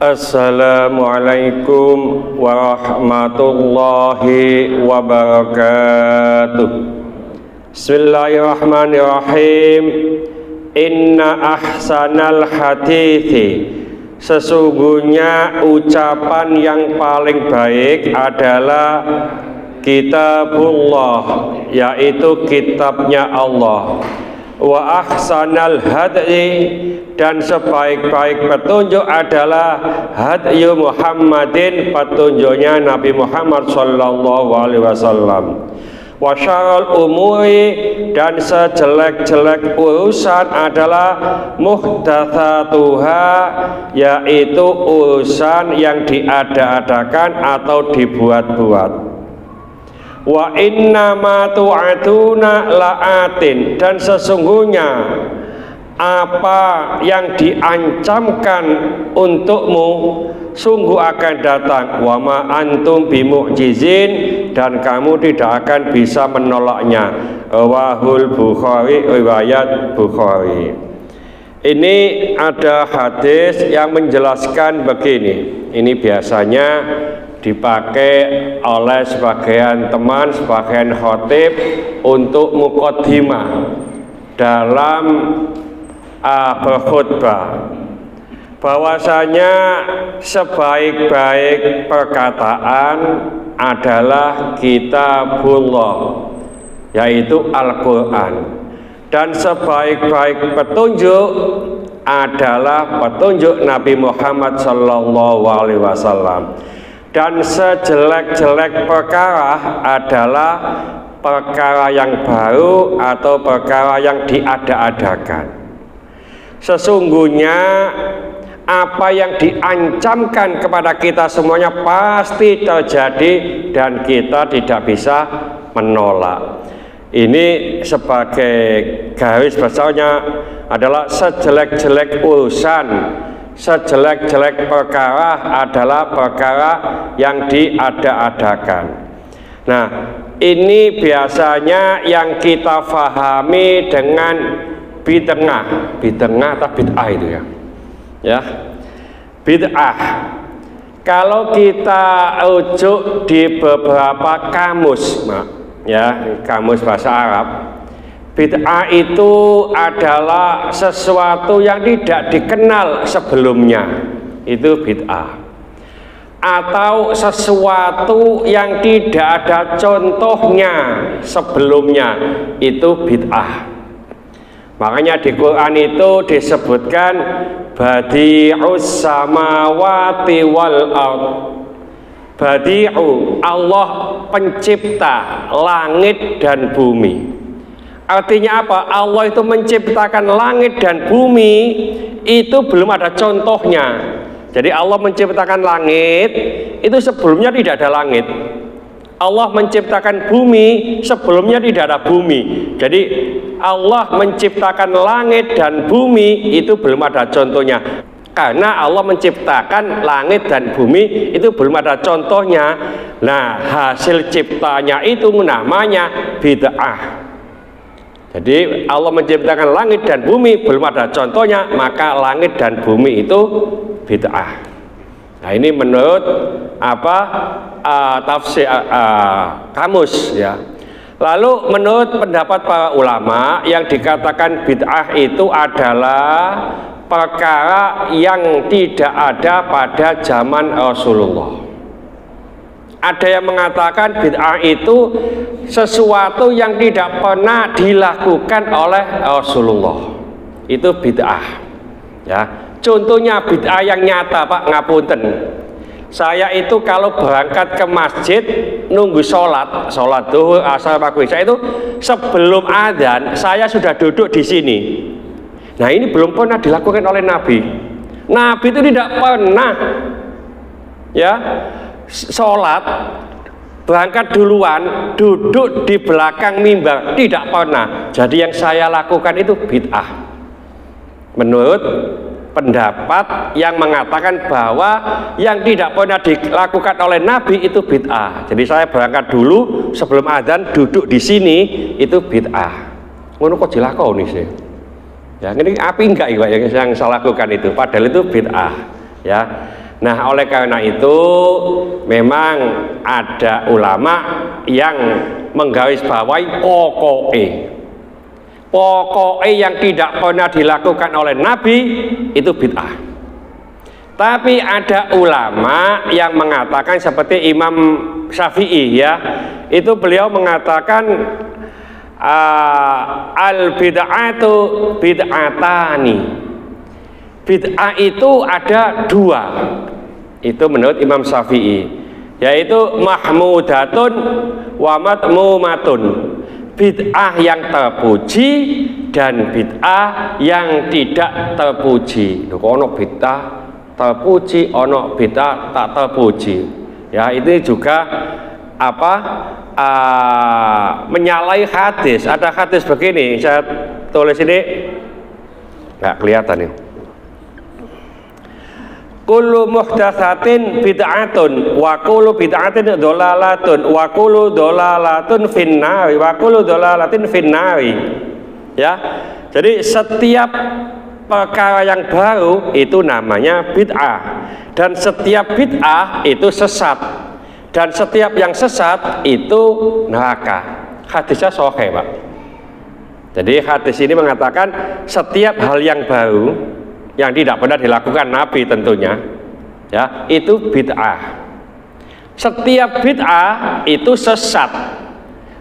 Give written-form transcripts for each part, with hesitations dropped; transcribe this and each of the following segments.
Assalamualaikum warahmatullahi wabarakatuh. Bismillahirrahmanirrahim. Inna ahsanal hadithi, sesungguhnya ucapan yang paling baik adalah kitabullah, yaitu kitabnya Allah. Wa ahsanal hadyi, dan sebaik-baik petunjuk adalah hadyu Muhammadin, petunjuknya Nabi Muhammad sallallahu alaihi wasallam. Wa syarrul umuri, dan sejelek-jelek urusan adalah muhdatsatuha, yaitu urusan yang diada-adakan atau dibuat-buat. Wa inna ma tu'atuna la'atin, dan sesungguhnya apa yang diancamkan untukmu sungguh akan datang. Wa ma antum bimu'jizin, dan kamu tidak akan bisa menolaknya. Rawahul Bukhari, riwayat Bukhari. Ini ada hadis yang menjelaskan begini. Ini biasanya dipakai oleh sebagian teman, sebagian khotib untuk muqaddimah dalam berkhutbah, bahwasanya sebaik-baik perkataan adalah kitabullah, yaitu Al-Quran, dan sebaik-baik petunjuk adalah petunjuk Nabi Muhammad sallallahu alaihi wasallam. Dan sejelek-jelek perkara adalah perkara yang baru atau perkara yang diada-adakan. Sesungguhnya apa yang diancamkan kepada kita semuanya pasti terjadi dan kita tidak bisa menolak. Ini sebagai garis besarnya adalah sejelek-jelek urusan, sejelek-jelek perkara adalah perkara yang diada-adakan. Nah, ini biasanya yang kita fahami dengan bid'ah atau bid'ah itu ya. Ya. Bid'ah. Kalau kita rujuk di beberapa kamus, ya, kamus bahasa Arab, bid'ah itu adalah sesuatu yang tidak dikenal sebelumnya, itu bid'ah. Atau sesuatu yang tidak ada contohnya sebelumnya, itu bid'ah. Makanya di Quran itu disebutkan badi'us samawati wal ard. Badi'u, Allah pencipta langit dan bumi. Artinya apa? Allah itu menciptakan langit dan bumi itu belum ada contohnya. Jadi Allah menciptakan langit itu sebelumnya tidak ada langit. Allah menciptakan bumi sebelumnya tidak ada bumi. Jadi Allah menciptakan langit dan bumi itu belum ada contohnya. Karena Allah menciptakan langit dan bumi itu belum ada contohnya. Nah, hasil ciptanya itu namanya bid'ah. Jadi Allah menciptakan langit dan bumi belum ada contohnya, maka langit dan bumi itu bid'ah. Nah, ini menurut apa tafsir kamus ya. Lalu menurut pendapat para ulama yang dikatakan bid'ah itu adalah perkara yang tidak ada pada zaman Rasulullah. Ada yang mengatakan bid'ah itu sesuatu yang tidak pernah dilakukan oleh Rasulullah. Itu bid'ah. Ya, contohnya bid'ah yang nyata, Pak, ngapunten. Saya itu kalau berangkat ke masjid nunggu sholat zuhur, asar, maghrib, saya itu sebelum adzan saya sudah duduk di sini. Nah, ini belum pernah dilakukan oleh Nabi. Nabi itu tidak pernah ya sholat berangkat duluan duduk di belakang mimbar, tidak pernah. Jadi yang saya lakukan itu bid'ah menurut pendapat yang mengatakan bahwa yang tidak pernah dilakukan oleh Nabi itu bid'ah. Jadi saya berangkat dulu sebelum adzan duduk di sini itu bid'ah. Ngono kok dilakoni sih? Ya, ini api enggak ya yang saya lakukan itu, padahal itu bid'ah. Ya. Nah, oleh karena itu memang ada ulama yang menggarisbawahi pokoknya yang tidak pernah dilakukan oleh Nabi itu bid'ah. Tapi ada ulama yang mengatakan seperti Imam Syafi'i ya, itu beliau mengatakan al bid'atu bid'atani. Bid'ah itu ada dua, itu menurut Imam Syafi'i, yaitu mahmudatun wa matmumatun. Bid'ah yang terpuji dan bid'ah yang tidak terpuji. Ono bid'ah terpuji, ono bid'ah tak terpuji. Ya, ini juga menyalahi hadis. Ada hadis begini, saya tulis ini nggak kelihatan nih. Kullu muhdatsatin bid'atun wa kullu bid'atin dhalalatun wa kullu dhalalatun finnari wa kullu dhalalatin finnari. Ya. Jadi setiap perkara yang baru itu namanya bid'ah, dan setiap bid'ah itu sesat, dan setiap yang sesat itu neraka. Hadisnya sahih, Pak. Jadi hadis ini mengatakan setiap hal yang baru yang tidak pernah dilakukan Nabi tentunya, ya, itu bid'ah. Setiap bid'ah itu sesat.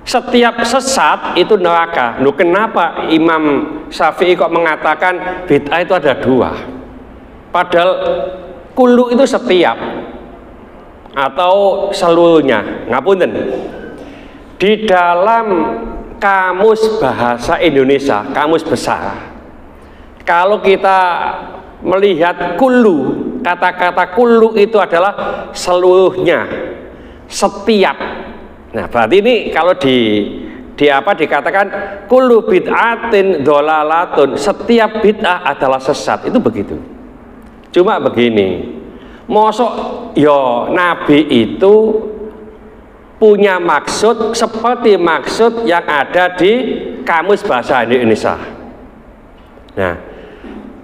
Setiap sesat itu neraka. Loh, kenapa Imam Syafi'i kok mengatakan bid'ah itu ada dua? Padahal kullu itu setiap atau seluruhnya. Ngapunten. Di dalam kamus bahasa Indonesia, kamus besar, kalau kita melihat kullu, kata-kata kullu itu adalah seluruhnya, setiap. Nah, berarti ini kalau dikatakan kullu bid'atin dhalalatun, setiap bid'ah adalah sesat, itu begitu. Cuma begini, mosok yo Nabi itu punya maksud seperti maksud yang ada di kamus bahasa Indonesia. Nah,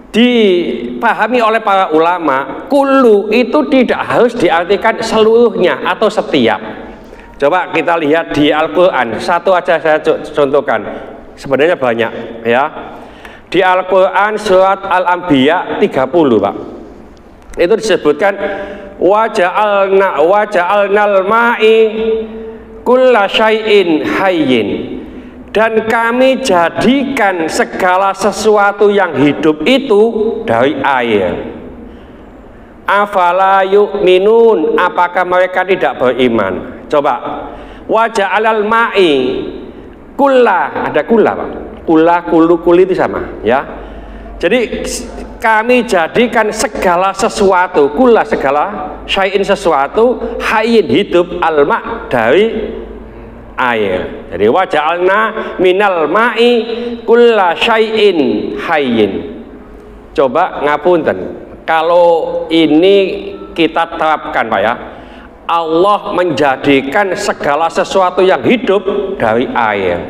dipahami oleh para ulama, kullu itu tidak harus diartikan seluruhnya atau setiap. Coba kita lihat di Al-Quran, satu aja saya contohkan, sebenarnya banyak ya. Di Al-Quran surat Al-Anbiya 30, Pak, itu disebutkan waja'alnal ma'i kulla syai'in hayyin, dan kami jadikan segala sesuatu yang hidup itu dari air. Afala yu'minun, apakah mereka tidak beriman? Coba, waja'alal ma'i kulla, ada kulla, Pak. Kulla, kullu, kuli itu sama ya. Jadi kami jadikan segala sesuatu, kulla segala, syai'in sesuatu, hayyin hidup, al-ma' dari air. Jadi waja'alna minal ma'i kulla syai'in hayyin. Coba ngapunten, kalau ini kita terapkan, Pak ya, Allah menjadikan segala sesuatu yang hidup dari air.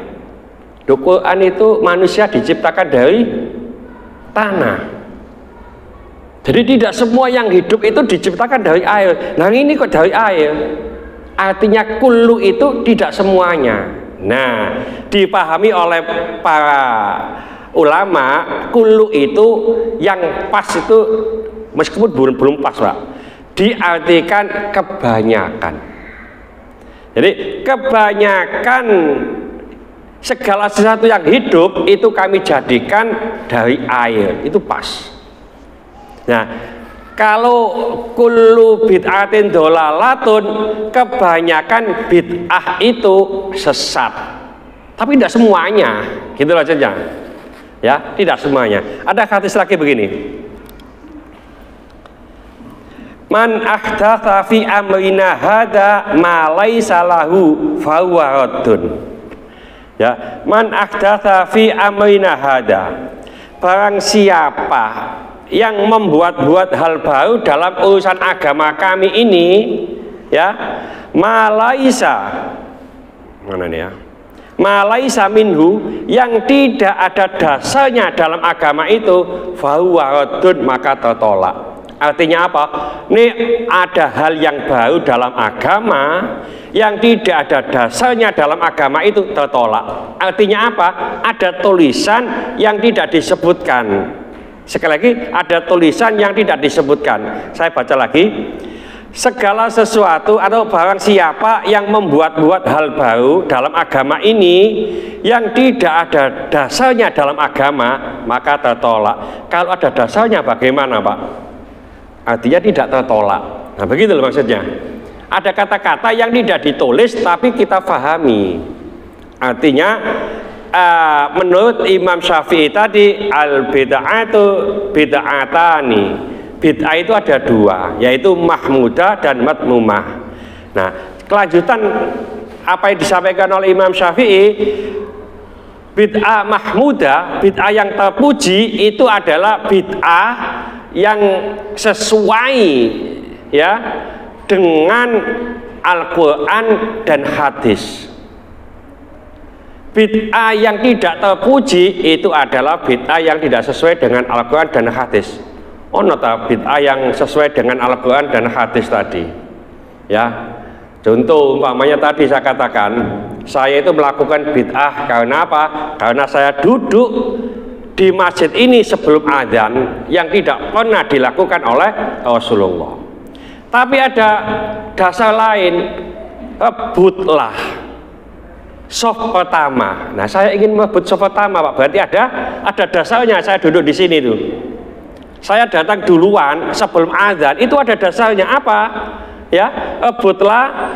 Di Quran itu manusia diciptakan dari tanah. Jadi tidak semua yang hidup itu diciptakan dari air. Nah, ini kok dari air? Artinya kullu itu tidak semuanya. Nah, dipahami oleh para ulama, kullu itu yang pas itu meskipun belum pas, Pak, diartikan kebanyakan. Jadi kebanyakan segala sesuatu yang hidup itu kami jadikan dari air, itu pas. Nah, kalau kullu bid'atin dhalalatun, kebanyakan bid'ah itu sesat. Tapi tidak semuanya, gitu loh saja. Ya, tidak semuanya. Ada hadis lagi begini. Man ahdatsa fi amrina hada ma laisa lahu fa huwa raddun. Ya, man ahdatsa fi amrina hada. Barang siapa yang membuat-buat hal baru dalam urusan agama kami ini, ya, ma laisa, mana nih ya? Ma laisa minhu, yang tidak ada dasarnya dalam agama itu, fa huwa raddun, maka tertolak. Artinya apa? Ini ada hal yang baru dalam agama yang tidak ada dasarnya dalam agama itu tertolak. Artinya apa? Ada tulisan yang tidak disebutkan. Sekali lagi, ada tulisan yang tidak disebutkan. Saya baca lagi. Segala sesuatu atau barang siapa yang membuat-buat hal baru dalam agama ini yang tidak ada dasarnya dalam agama, maka tertolak. Kalau ada dasarnya bagaimana, Pak? Artinya tidak tertolak. Nah, begitu loh maksudnya. Ada kata-kata yang tidak ditulis tapi kita pahami. Artinya menurut Imam Syafi'i tadi, al bid'atu bid'atani. Bid'ah itu ada dua, yaitu mahmudah dan madmumah. Nah, kelanjutan apa yang disampaikan oleh Imam Syafi'i, bid'ah mahmudah, bid'ah yang terpuji itu adalah bid'ah yang sesuai ya dengan Al-Quran dan hadis. Bid'ah yang tidak terpuji itu adalah bid'ah yang tidak sesuai dengan Al-Quran dan hadis. Nota bid'ah yang sesuai dengan Al-Quran dan hadis tadi ya. Contoh umpamanya tadi saya katakan, saya itu melakukan bid'ah karena apa? Karena saya duduk di masjid ini sebelum adzan yang tidak pernah dilakukan oleh Rasulullah. Tapi ada dasar lain, rebutlah soft pertama. Nah, saya ingin merebut soft pertama, Pak. Berarti ada dasarnya. Saya duduk di sini tuh. Saya datang duluan sebelum azan, itu ada dasarnya apa? Ya, rebutlah.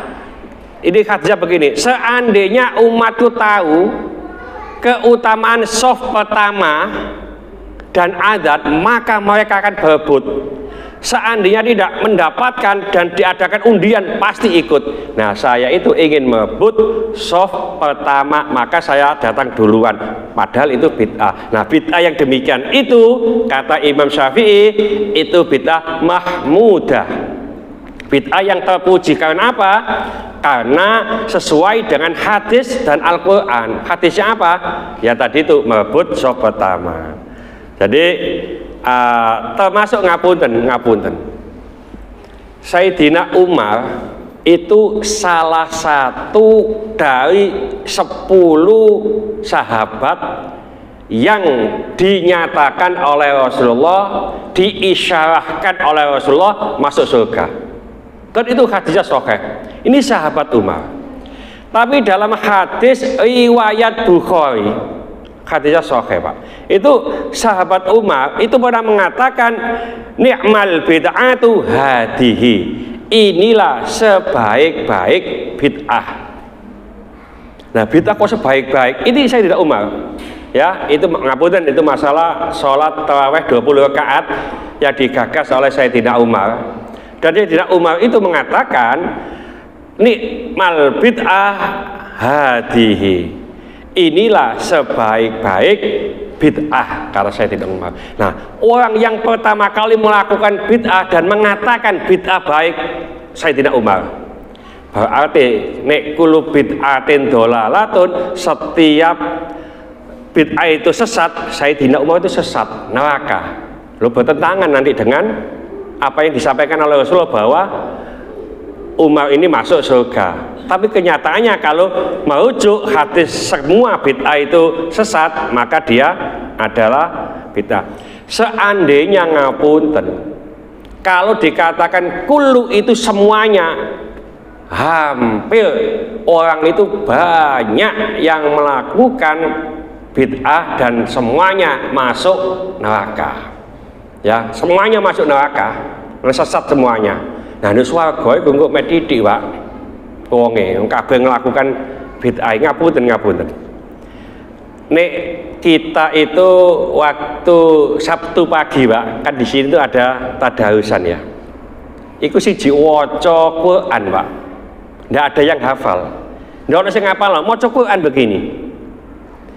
Ini hadisnya begini, seandainya umatku tahu keutamaan soft pertama dan azan, maka mereka akan berebut. Seandainya tidak mendapatkan dan diadakan undian, pasti ikut. Nah, saya itu ingin merebut soft pertama, maka saya datang duluan. Padahal itu bid'ah. Nah, bid'ah yang demikian itu, kata Imam Syafi'i, itu bid'ah mahmudah. Bid'ah yang terpuji. Karena apa? Karena sesuai dengan hadis dan Al-Quran. Hadisnya apa? Ya tadi itu merebut soft pertama. Jadi termasuk ngapunten. Sayyidina Umar itu salah satu dari 10 sahabat yang dinyatakan oleh Rasulullah, diisyarahkan oleh Rasulullah masuk surga. Dan itu hadisnya sahih. Ini sahabat Umar. Tapi dalam hadis riwayat Bukhari, hadisnya sahih, Pak. Itu sahabat Umar itu pernah mengatakan, ni'mal bid'atu hadihi. Inilah sebaik-baik bid'ah. Nah, bid'ah kok sebaik-baik? Ini Sayyidina Umar. Ya, itu ngapunten, itu masalah sholat tarawih 20 rakaat yang digagas oleh Sayyidina Umar. Dan Sayyidina Umar itu mengatakan, ni'mal bid'ah hadihi. Inilah sebaik-baik bid'ah, kata Sayyidina Umar. Nah, orang yang pertama kali melakukan bid'ah dan mengatakan bid'ah baik, Sayyidina Umar. Berarti nek kullu bid'atin dolalatun, setiap bid'ah itu sesat, Sayyidina Umar itu sesat, neraka. Lo bertentangan nanti dengan apa yang disampaikan oleh Rasulullah bahwa Umar ini masuk surga. Tapi kenyataannya kalau merujuk hadis semua bid'ah itu sesat, maka dia adalah bid'ah. Seandainya ngapunten, kalau dikatakan kullu itu semuanya, hampir orang itu banyak yang melakukan bid'ah dan semuanya masuk neraka. Ya, semuanya masuk neraka, sesat semuanya. Nah, ini swarga iku engko metitik, Pak. Wonge kabeh nglakukan bid'ah, ngapunten. Nek kita itu waktu Sabtu pagi, Pak, kan di sini tuh ada tadarusan ya. Iku siji waca Quran, Pak. Nggak ada yang hafal. Nggak ada yang hafal, maca Quran begini.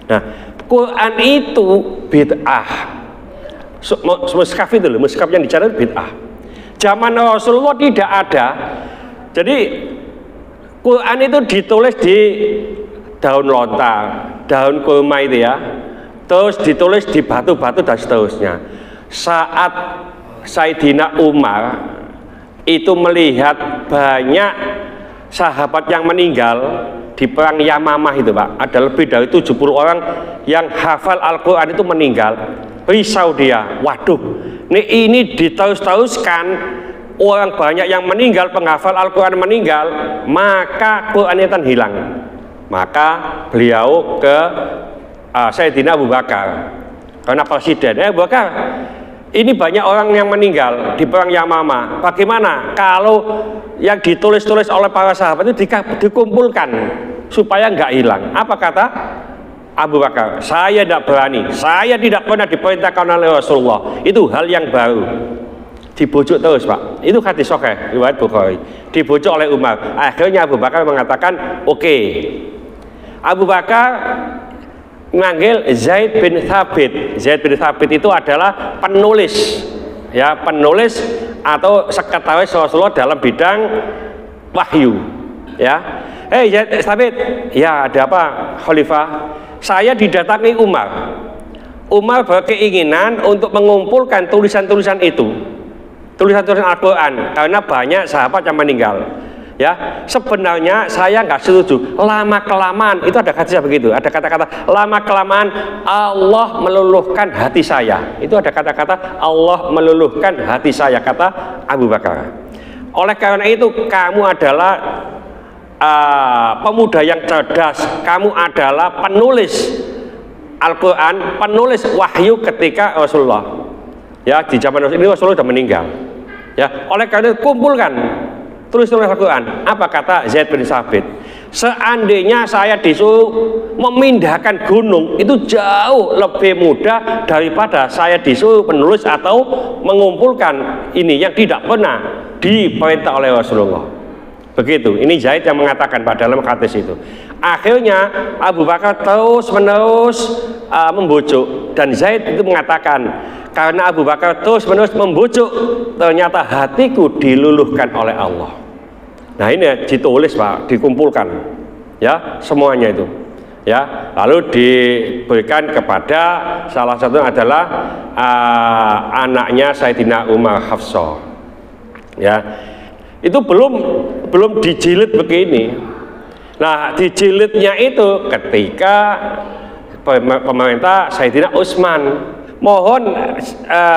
Nah, Quran itu bid'ah. Mushaf itu loh, mushaf yang dicari bid'ah. Zaman Rasulullah tidak ada. Jadi Quran itu ditulis di daun lontar, daun kurma itu ya, terus ditulis di batu-batu dan seterusnya. Saat Sayyidina Umar itu melihat banyak sahabat yang meninggal di perang Yamamah itu Pak, ada lebih dari 70 orang yang hafal Al-Quran itu meninggal. Risau dia, waduh, ini diterus-teruskan, orang banyak yang meninggal, penghafal Al-Quran meninggal, maka Quran itu hilang. Maka beliau ke Sayyidina Abu Bakar, karena presiden, Abu Bakar, ini banyak orang yang meninggal di perang Yamamah, bagaimana kalau yang ditulis-tulis oleh para sahabat itu dikumpulkan supaya nggak hilang? Apa kata Abu Bakar? Saya tidak berani, saya tidak pernah diperintahkan oleh Rasulullah, itu hal yang baru. Dibujuk terus Pak, itu hadis sahih riwayat Bukhari, dibujuk oleh Umar. Akhirnya Abu Bakar mengatakan oke. Abu Bakar manggil Zaid bin Thabit. Zaid bin Thabit itu adalah penulis, ya, penulis atau sekretaris Rasulullah dalam bidang wahyu, ya. Zaid bin Thabit, ya ada apa Khalifah? Saya didatangi Umar. Umar berkeinginan untuk mengumpulkan tulisan-tulisan itu, tulisan-tulisan Al-Quran, karena banyak sahabat yang meninggal. Ya, sebenarnya saya nggak setuju. Lama kelamaan, itu ada kata begitu, ada kata-kata lama kelamaan Allah meluluhkan hati saya. Itu ada kata-kata Allah meluluhkan hati saya, kata Abu Bakar. Oleh karena itu kamu adalah pemuda yang cerdas, kamu adalah penulis Al-Quran, penulis wahyu ketika Rasulullah, ya, di zaman ini Rasulullah sudah meninggal, ya. Oleh karena itu kumpulkan tulis Al-Quran. Apa kata Zaid bin Thabit? Seandainya saya disuruh memindahkan gunung, itu jauh lebih mudah daripada saya disuruh menulis atau mengumpulkan ini yang tidak pernah diperintah oleh Rasulullah. Begitu, ini Zaid yang mengatakan Pak dalam hadis itu. Akhirnya Abu Bakar terus menerus membujuk, dan Zaid itu mengatakan, karena Abu Bakar terus menerus membujuk, ternyata hatiku diluluhkan oleh Allah. Nah ini ditulis Pak, dikumpulkan, ya, semuanya itu, ya, lalu diberikan kepada salah satu adalah anaknya Sayyidina Umar, Hafsah, ya. Itu belum dijilid begini. Nah, dijilidnya itu ketika pemerintah Sayyidina Utsman. Mohon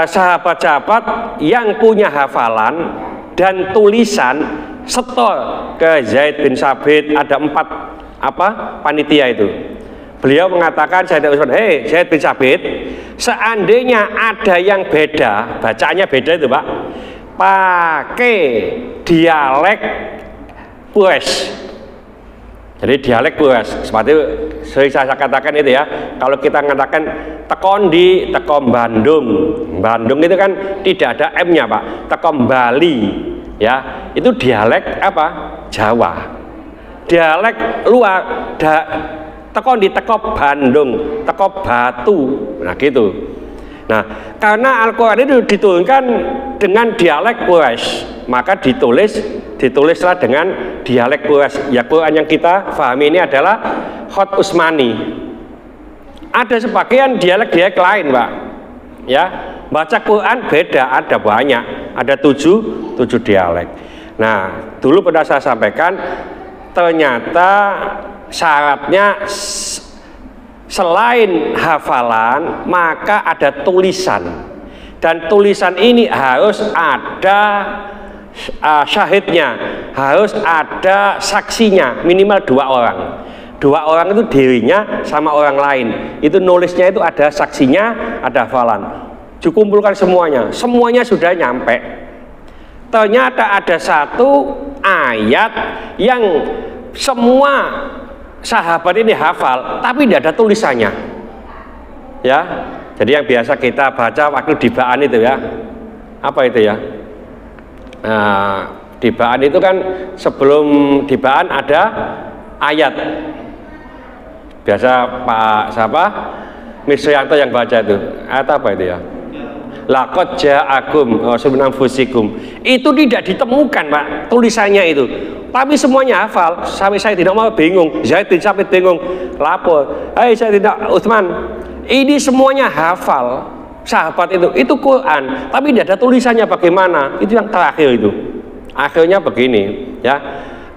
sahabat-sahabat yang punya hafalan dan tulisan setor ke Zaid bin Thabit. Ada 4 panitia itu. Beliau mengatakan Sayyidina Utsman, Zaid bin Thabit, seandainya ada yang beda, bacaannya beda itu Pak, pakai dialek Quraisy. Jadi dialek Quraisy, seperti sering saya katakan itu ya. Kalau kita mengatakan tekondi, tekom Bandung, Bandung itu kan tidak ada M-nya Pak. Tekom Bali, ya, itu dialek apa? Jawa. Dialek luar, tekondi, teko Bandung, teko Batu, nah gitu. Nah, karena Al-Quran itu diturunkan dengan dialek Quraisy, maka ditulislah dengan dialek Quraisy. Ya, Quran yang kita pahami ini adalah Khat Utsmani. Ada sebagian dialek lain Pak, ya, baca Quran beda, ada banyak, ada 7 dialek. Nah, dulu pernah saya sampaikan, ternyata syaratnya selain hafalan, maka ada tulisan, dan tulisan ini harus ada syahidnya, harus ada saksinya, minimal 2 orang. 2 orang itu dirinya sama orang lain, itu nulisnya itu ada saksinya, ada hafalan. Dikumpulkan semuanya sudah nyampe. Ternyata ada 1 ayat yang semua sahabat ini hafal, tapi tidak ada tulisannya, ya. Jadi yang biasa kita baca waktu dibaan itu ya, apa itu ya? Dibaan itu kan sebelum dibaan ada ayat. Biasa Pak siapa? Misrianto yang baca itu. Ayat apa itu ya? Laqad ja'akum rasulun min anfusikum. Itu tidak ditemukan Pak tulisannya itu. Tapi semuanya hafal, sampai saya tidak mau bingung. Zaid bin Thabit bingung, lapor, Sayyidina Utsman, ini semuanya hafal, sahabat itu Quran, tapi tidak ada tulisannya bagaimana? Itu yang terakhir itu. Akhirnya begini, ya.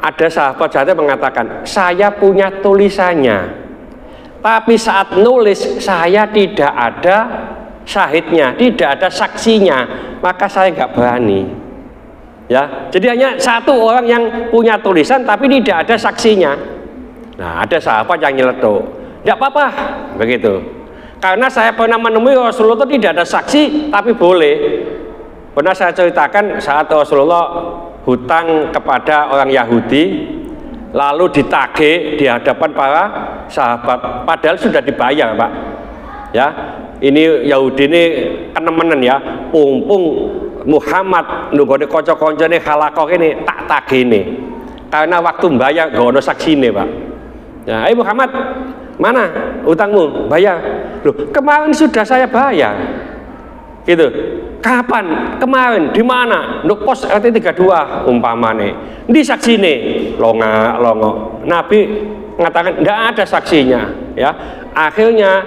Ada sahabat saya mengatakan, saya punya tulisannya, tapi saat nulis saya tidak ada syahidnya, tidak ada saksinya, maka saya nggak berani. Ya, jadi hanya satu orang yang punya tulisan, tapi tidak ada saksinya. Nah, ada sahabat yang nyeletuk, tidak apa-apa, begitu. Karena saya pernah menemui Rasulullah itu tidak ada saksi, tapi boleh. Pernah saya ceritakan saat Rasulullah hutang kepada orang Yahudi, lalu ditagih di hadapan para sahabat, padahal sudah dibayar, Pak. Ya, ini Yahudi ini kenemenen ya, pung Muhammad nunggone kanca-kancane halaqah ini tak tagih ini, karena waktu bayar gak ono saksine, Pak. Ya, ayo Muhammad, mana utangmu? Bayar. Loh, kemarin sudah saya bayar. Gitu. Kapan? Kemarin. Di mana? Nduk pos RT 32 umpamane. Di saksine longa. Nabi mengatakan enggak ada saksinya, ya. Akhirnya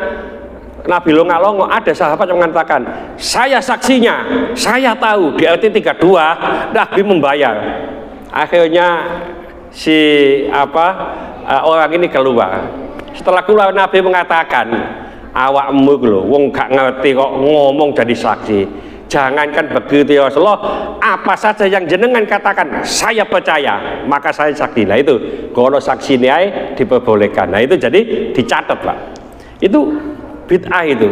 Nabi longa ada sahabat yang mengatakan, saya saksinya, saya tahu di RT 32 Nabi membayar. Akhirnya si orang ini keluar. Setelah keluar Nabi mengatakan, awakmu lho wong gak ngerti kok ngomong jadi saksi. Jangankan begitu ya Rasulullah, apa saja yang jenengan katakan saya percaya, maka saya saksi. Nah itu kalau saksi ini diperbolehkan. Nah itu jadi dicatat, Pak. Itu bid'ah itu.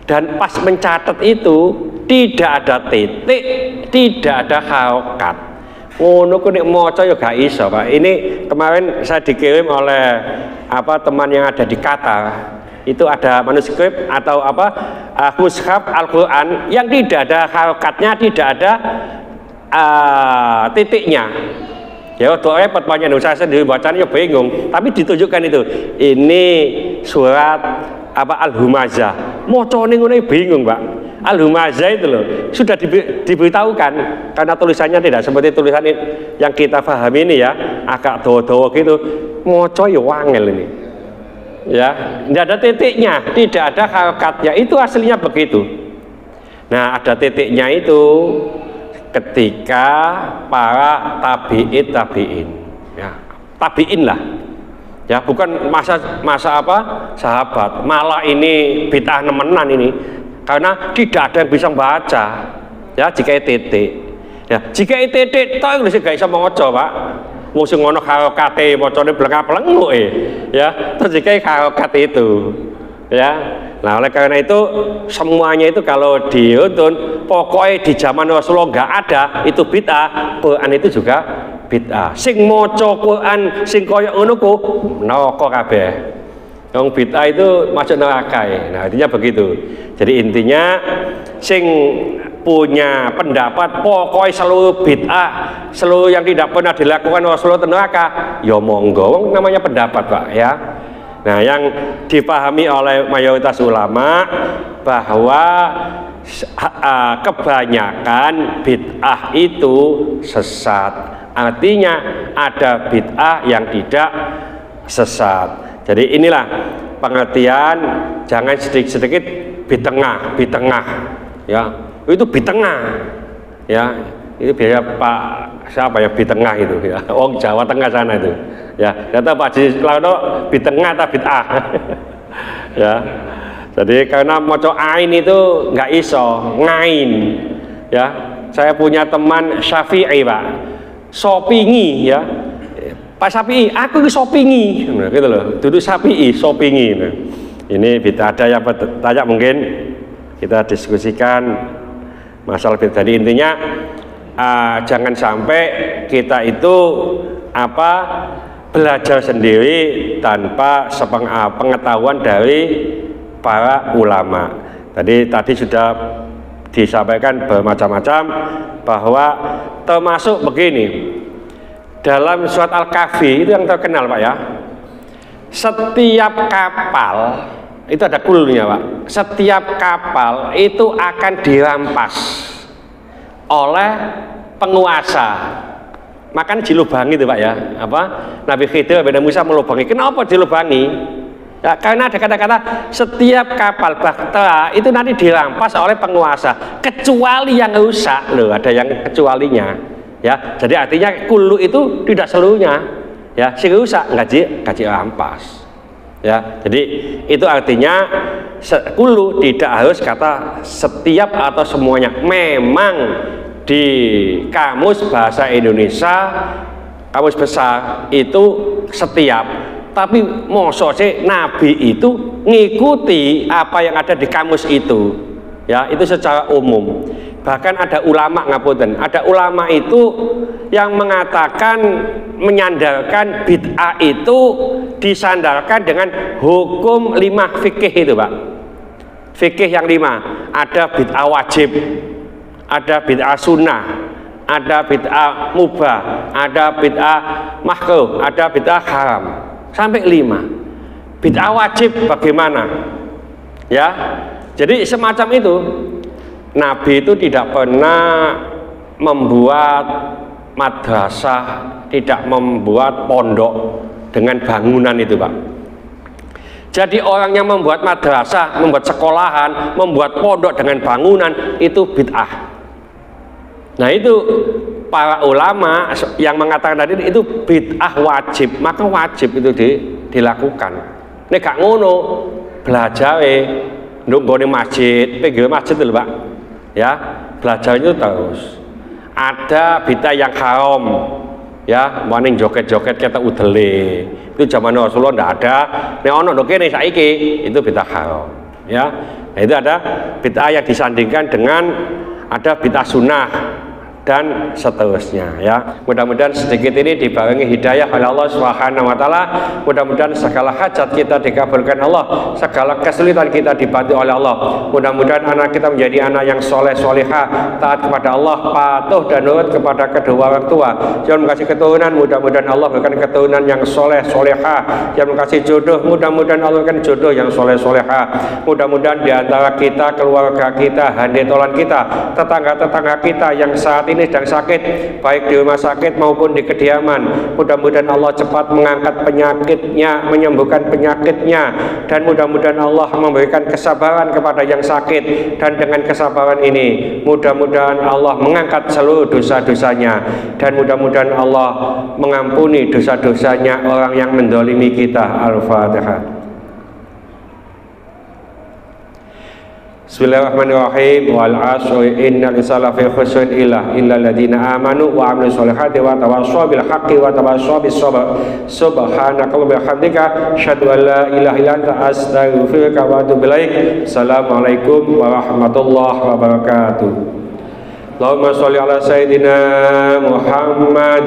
Dan pas mencatat itu tidak ada titik, tidak ada harokat. Ngono ku nek maca ya gak iso, Pak. Ini kemarin saya dikirim oleh teman yang ada di Qatar. Itu ada manuskrip atau mushaf Al-Quran yang tidak ada harokatnya, tidak ada titiknya. Ya doa repot banyak, saya sendiri bacanya bingung, tapi ditunjukkan itu. Ini surat Al-Humazah. Mocone ngono bingung, Pak. Al-Humazah itu loh sudah diberitahukan, karena tulisannya tidak seperti tulisan yang kita pahami ini ya, agak dawa-dawa gitu. Moco ya wangel ini. Ya, tidak ada titiknya, tidak ada harokatnya, itu aslinya begitu. Nah, ada titiknya itu ketika para tabi'in, ya, tabi'in lah, ya, bukan masa sahabat. Malah ini bid'ah nemenan ini, karena tidak ada yang bisa membaca, ya, jika titik, ya, jika titik, tahu nggak sih guys bisa mengoco, Pak. Musuh ngono harokate macane blengak-blenguk ya, terus jika harokat itu, ya. Nah, oleh karena itu semuanya itu kalau diuntun pokoknya di zaman Rasulullah nggak ada itu bid'ah. Quran itu juga bid'ah. Sing maca Quran sing koyo ngono ku neraka kabeh. Wong bid'ah itu masuk neraka. Nah, artinya begitu. Jadi intinya sing punya pendapat pokoknya seluruh bid'ah, seluruh yang tidak pernah dilakukan Rasulullah neraka, ya monggo, namanya pendapat, Pak, ya. Nah, yang dipahami oleh mayoritas ulama bahwa kebanyakan bid'ah itu sesat. Artinya ada bid'ah yang tidak sesat. Jadi inilah pengertian, jangan sedikit-sedikit bitengah, ya. Itu bitengah, ya. Itu biaya Pak siapa ya bitengah itu, ya. Oh, Jawa Tengah sana itu, ya. Kata Pak Haji Laono bitengah atau bid'ah, ya. Jadi karena moco ain itu nggak iso ngain, ya. Saya punya teman Syafi'i, Pak, Sopingi, ya. Pak Syafi'i, aku ke Sopingi, nah, gitu loh. Duduk Syafi'i, Sopingi. Nah. Ini ada yang bertanya, mungkin kita diskusikan masalah bid'ah. Jadi intinya jangan sampai kita itu belajar sendiri tanpa pengetahuan dari para ulama. Tadi sudah disampaikan bermacam-macam, bahwa termasuk begini dalam surat Al-Kahfi itu yang terkenal, Pak, ya. Setiap kapal itu ada kulnya, Pak. Setiap kapal itu akan dirampas oleh penguasa. Makan dilubangi itu, Pak, ya. Nabi Khidir, Nabi Musa melubangi. Kenapa dilubangi? Ya, karena ada kata-kata setiap kapal bahtera itu nanti dirampas oleh penguasa kecuali yang rusak loh, ada yang kecualinya ya. Jadi artinya kullu itu tidak seluruhnya ya, si rusak gaji rampas ya. Jadi itu artinya kullu tidak harus kata setiap atau semuanya. Memang di kamus bahasa Indonesia, kamus besar itu setiap. Tapi mosok sih Nabi itu ngikuti apa yang ada di kamus itu ya, itu secara umum. Bahkan ada ulama ngapunten, ada ulama itu yang mengatakan menyandarkan bid'ah itu disandarkan dengan hukum 5 fikih itu Pak. Fikih yang 5, ada bid'ah wajib, ada bid'ah sunnah, ada bid'ah mubah, ada bid'ah makruh, ada bid'ah haram. Sampai 5. Bid'ah wajib bagaimana? Ya, jadi semacam itu. Nabi itu tidak pernah membuat madrasah, tidak membuat pondok dengan bangunan itu Pak. Jadi orang yang membuat madrasah, membuat sekolahan, membuat pondok dengan bangunan itu bid'ah. Nah itu para ulama yang mengatakan tadi itu bid'ah wajib, maka wajib itu dilakukan. Nek gak ngono belajar nunggone masjid, pinggir masjid lho Pak. Ya, belajar itu terus. Ada bid'ah yang haram. Ya, maning joget-joget kata udele. Itu zaman Rasulullah ndak ada. Nek ono ndo kene saiki itu bid'ah haram. Ya. Nah, itu ada bid'ah yang disandingkan dengan ada bid'ah sunnah dan seterusnya ya. Mudah-mudahan sedikit ini dibarengi hidayah oleh Allah Subhanahu wa taala. Mudah-mudahan segala hajat kita dikabulkan Allah, segala kesulitan kita dibantu oleh Allah. Mudah-mudahan anak kita menjadi anak yang soleh solehah, taat kepada Allah, patuh dan nurut kepada kedua orang tua. Jangan kasih keturunan, mudah-mudahan Allah berikan keturunan yang soleh solehah. Jangan kasih jodoh, mudah-mudahan Allah berikan jodoh yang soleh solehah. Mudah-mudahan di antara kita, keluarga kita, handetolan kita, tetangga-tetangga kita yang saat ini sedang sakit, baik di rumah sakit maupun di kediaman, mudah-mudahan Allah cepat mengangkat penyakitnya, menyembuhkan penyakitnya, dan mudah-mudahan Allah memberikan kesabaran kepada yang sakit, dan dengan kesabaran ini mudah-mudahan Allah mengangkat seluruh dosa-dosanya, dan mudah-mudahan Allah mengampuni dosa-dosanya orang yang mendolimi kita. Al-Fatihah. Bismillahirrahmanirrahim. Wal 'asri innal insana lafi khusrin illa alladziina aamanu wa 'amilus sholihati wa tawassaw bil haqqi wa tawassaw bis sabr. Subhanakallahumma wa bihamdika asyhadu an la ilaha illa anta astaghfiruka wa atubu ilaik. Assalamualaikum warahmatullahi wabarakatuh. Allahumma sholli ala sayyidina Muhammad